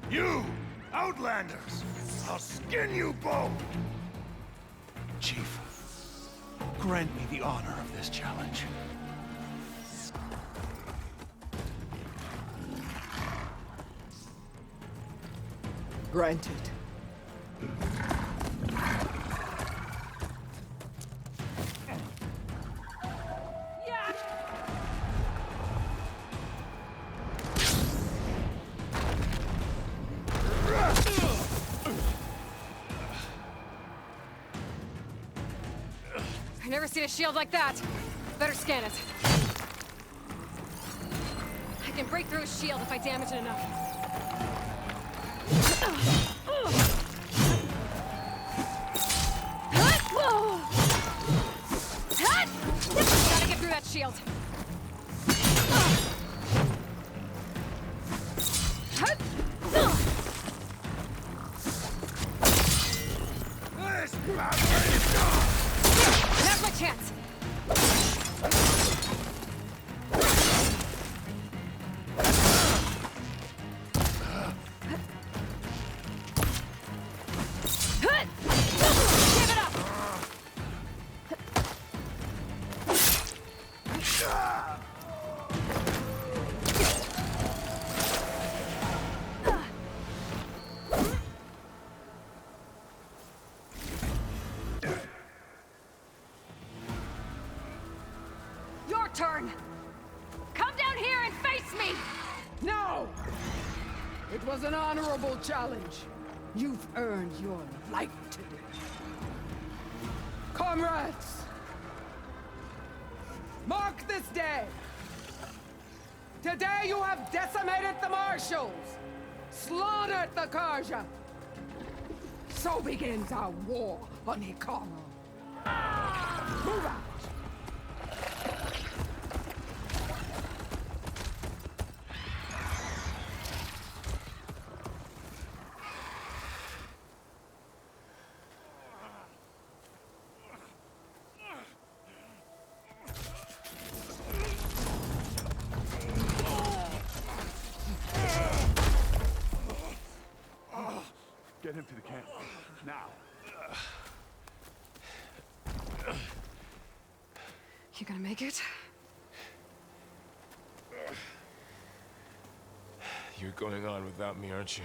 You! Outlanders! I'll skin you both! Chief, grant me the honor of this challenge. Granted. I've never seen a shield like that. Better scan it. I can break through a shield if I damage it enough. Gotta get through that shield. Now's my chance. Give it up. Your turn. Come down here and face me. No! It was an honorable challenge. You've earned your life today. Comrades! Mark this day! Today you have decimated the Marshals! Slaughtered the Karja! So begins our war on Hikaru. Move out! Get him to the camp. Now. You gonna make it? You're going on without me, aren't you?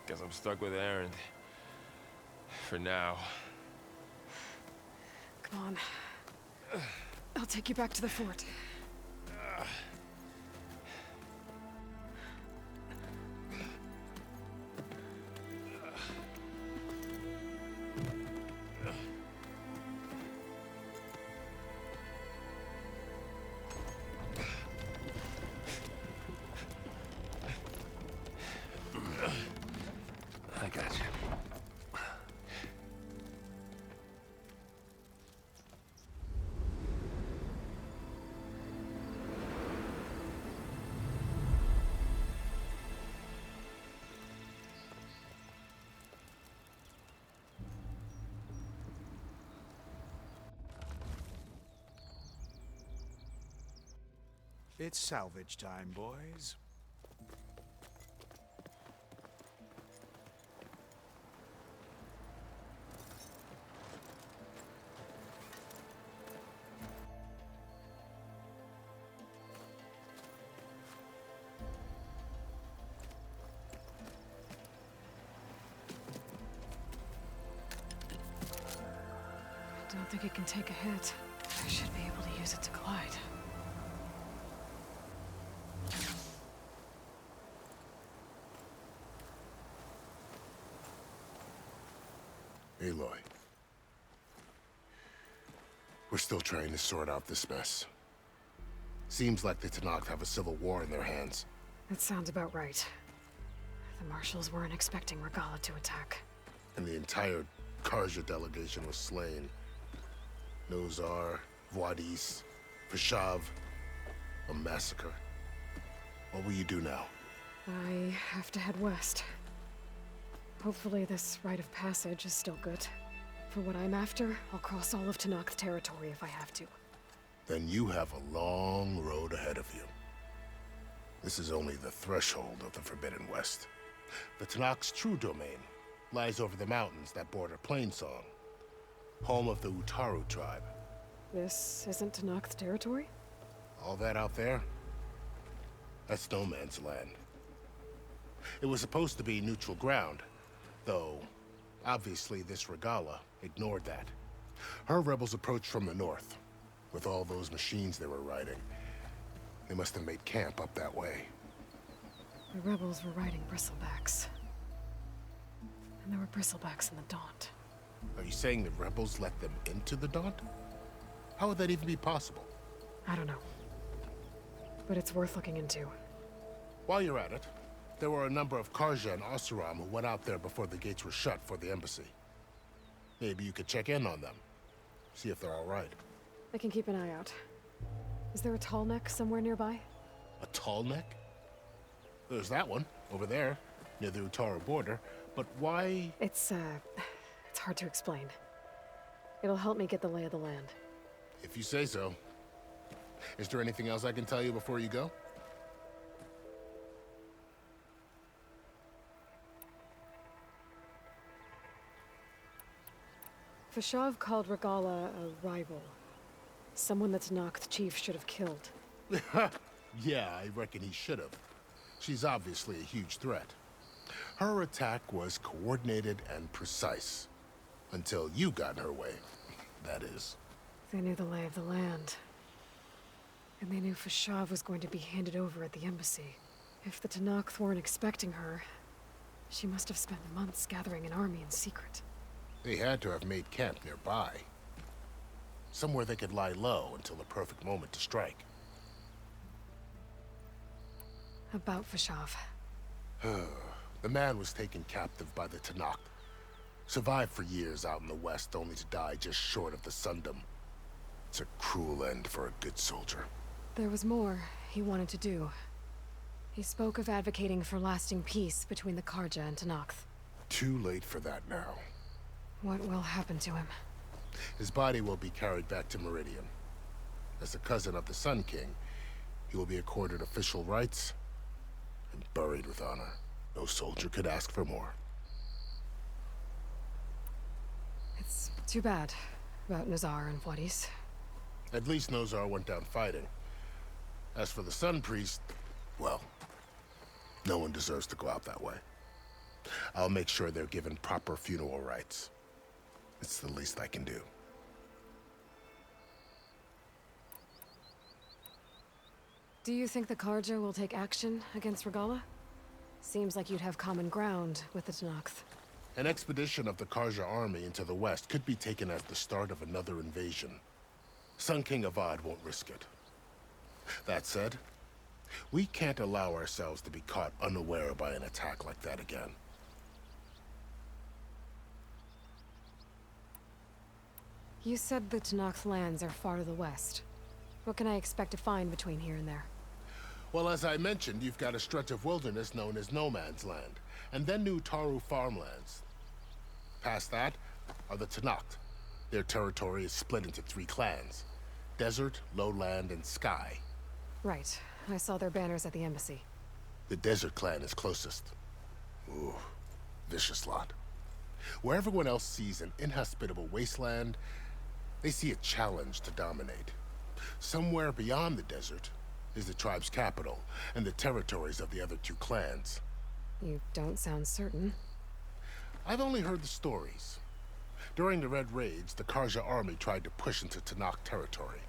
Guess I'm stuck with Erend. For now. Come on. I'll take you back to the fort. I got you. It's salvage time, boys. I don't think it can take a hit. I should be able to use it to glide. Aloy. We're still trying to sort out this mess. Seems like the Tenakth have a civil war in their hands. That sounds about right. The Marshals weren't expecting Regalla to attack. And the entire Karja delegation was slain. Nozar, Vuadis, Vashav. A massacre. What will you do now? I have to head west. Hopefully this rite of passage is still good. For what I'm after, I'll cross all of Tenakth territory if I have to. Then you have a long road ahead of you. This is only the threshold of the Forbidden West. The Tenakth's true domain lies over the mountains that border Plainsong, home of the Utaru tribe. This isn't Tenakth territory? All that out there? That's no man's land. It was supposed to be neutral ground, though obviously this Regalla ignored that. Her rebels approached from the north. With all those machines they were riding, they must have made camp up that way. The rebels were riding bristlebacks. And there were bristlebacks in the Daunt. Are you saying the rebels let them into the Daunt? How would that even be possible? I don't know. But it's worth looking into. While you're at it, there were a number of Carja and Oseram who went out there before the gates were shut for the embassy. Maybe you could check in on them. See if they're all right. I can keep an eye out. Is there a tall neck somewhere nearby? A tall neck? There's that one, over there, near the Utaru border. But why? It's hard to explain. It'll help me get the lay of the land. If you say so. Is there anything else I can tell you before you go? Fashav called Regalla a rival. Someone that Tenakth chief should have killed. Yeah, I reckon he should have. She's obviously a huge threat. Her attack was coordinated and precise. Until you got in her way, that is. They knew the lay of the land. And they knew Fashav was going to be handed over at the embassy. If the Tenakth weren't expecting her, she must have spent months gathering an army in secret. They had to have made camp nearby. Somewhere they could lie low until the perfect moment to strike. About Fashav. The man was taken captive by the Tenakth. Survived for years out in the west, only to die just short of the Sundom. It's a cruel end for a good soldier. There was more he wanted to do. He spoke of advocating for lasting peace between the Carja and Tenakth. Too late for that now. What will happen to him? His body will be carried back to Meridian. As a cousin of the Sun King, he will be accorded official rights and buried with honor. No soldier could ask for more. It's too bad about Nazar and Wadis. At least Nozar went down fighting. As for the Sun Priest, well, no one deserves to go out that way. I'll make sure they're given proper funeral rites. It's the least I can do. Do you think the Carja will take action against Regalla? Seems like you'd have common ground with the Tenakth. An expedition of the Carja army into the west could be taken as the start of another invasion. Sun King Avad won't risk it. That said, we can't allow ourselves to be caught unaware by an attack like that again. You said the Tenakth lands are far to the west. What can I expect to find between here and there? Well, as I mentioned, you've got a stretch of wilderness known as No Man's Land, and then New Taru farmlands. Past that are the Tenakth. Their territory is split into 3 clans: Desert, Lowland, and Sky. Right. I saw their banners at the embassy. The Desert clan is closest. Ooh, vicious lot. Where everyone else sees an inhospitable wasteland, they see a challenge to dominate. Somewhere beyond the desert is the tribe's capital and the territories of the other 2 clans. You don't sound certain. I've only heard the stories. During the Red Raids, the Carja army tried to push into Tenakth territory,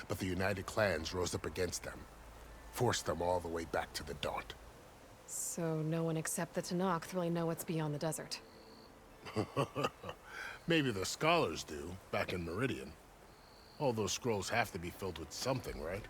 but the United Clans rose up against them, forced them all the way back to the Daunt. So no one except the Tenakth really know what's beyond the desert. Maybe the scholars do, back in Meridian. All those scrolls have to be filled with something, right?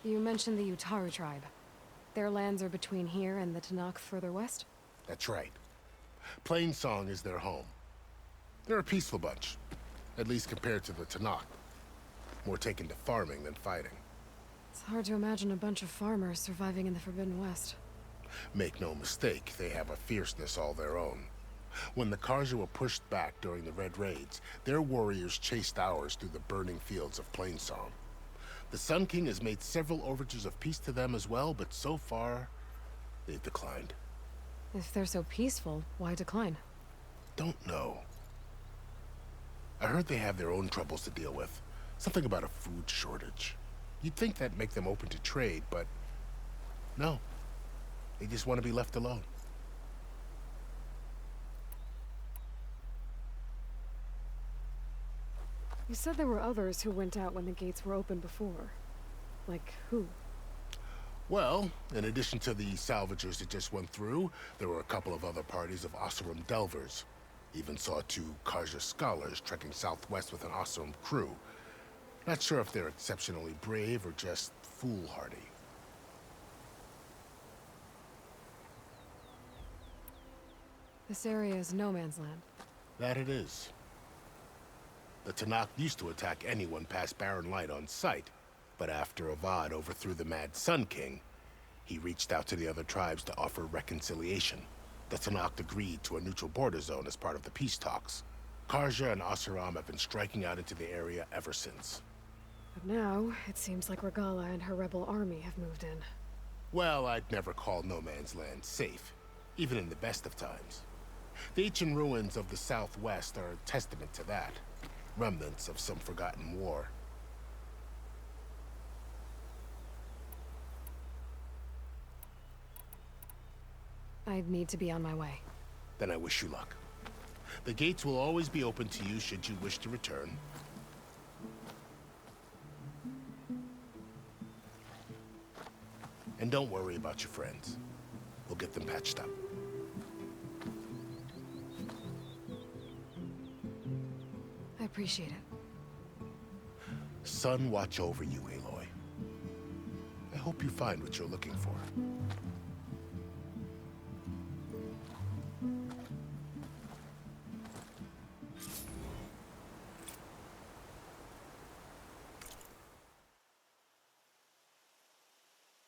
You mentioned the Utaru tribe. Their lands are between here and the Tenakth further west? That's right. Plainsong is their home. They're a peaceful bunch, at least compared to the Tenakth. More taken to farming than fighting. It's hard to imagine a bunch of farmers surviving in the Forbidden West. Make no mistake, they have a fierceness all their own. When the Karja were pushed back during the Red Raids, their warriors chased ours through the burning fields of Plainsong. The Sun King has made several overtures of peace to them as well, but so far, they've declined. If they're so peaceful, why decline? Don't know. I heard they have their own troubles to deal with. Something about a food shortage. You'd think that'd make them open to trade, but no. They just want to be left alone. You said there were others who went out when the gates were open before. Like who? Well, in addition to the salvagers that just went through, there were a couple of other parties of Oseram Delvers. Even saw 2 Karja scholars trekking southwest with an Oseram crew. Not sure if they're exceptionally brave or just foolhardy. This area is no man's land. That it is. The Tenakth used to attack anyone past Barren Light on sight, but after Avad overthrew the Mad Sun King, he reached out to the other tribes to offer reconciliation. The Tenakth agreed to a neutral border zone as part of the peace talks. Karja and Oseram have been striking out into the area ever since. But now, it seems like Regala and her rebel army have moved in. Well, I'd never call No Man's Land safe, even in the best of times. The ancient ruins of the Southwest are a testament to that. Remnants of some forgotten war. I'd need to be on my way. Then I wish you luck. The gates will always be open to you should you wish to return. And don't worry about your friends. We'll get them patched up. I appreciate it. Sun watch over you, Aloy. I hope you find what you're looking for.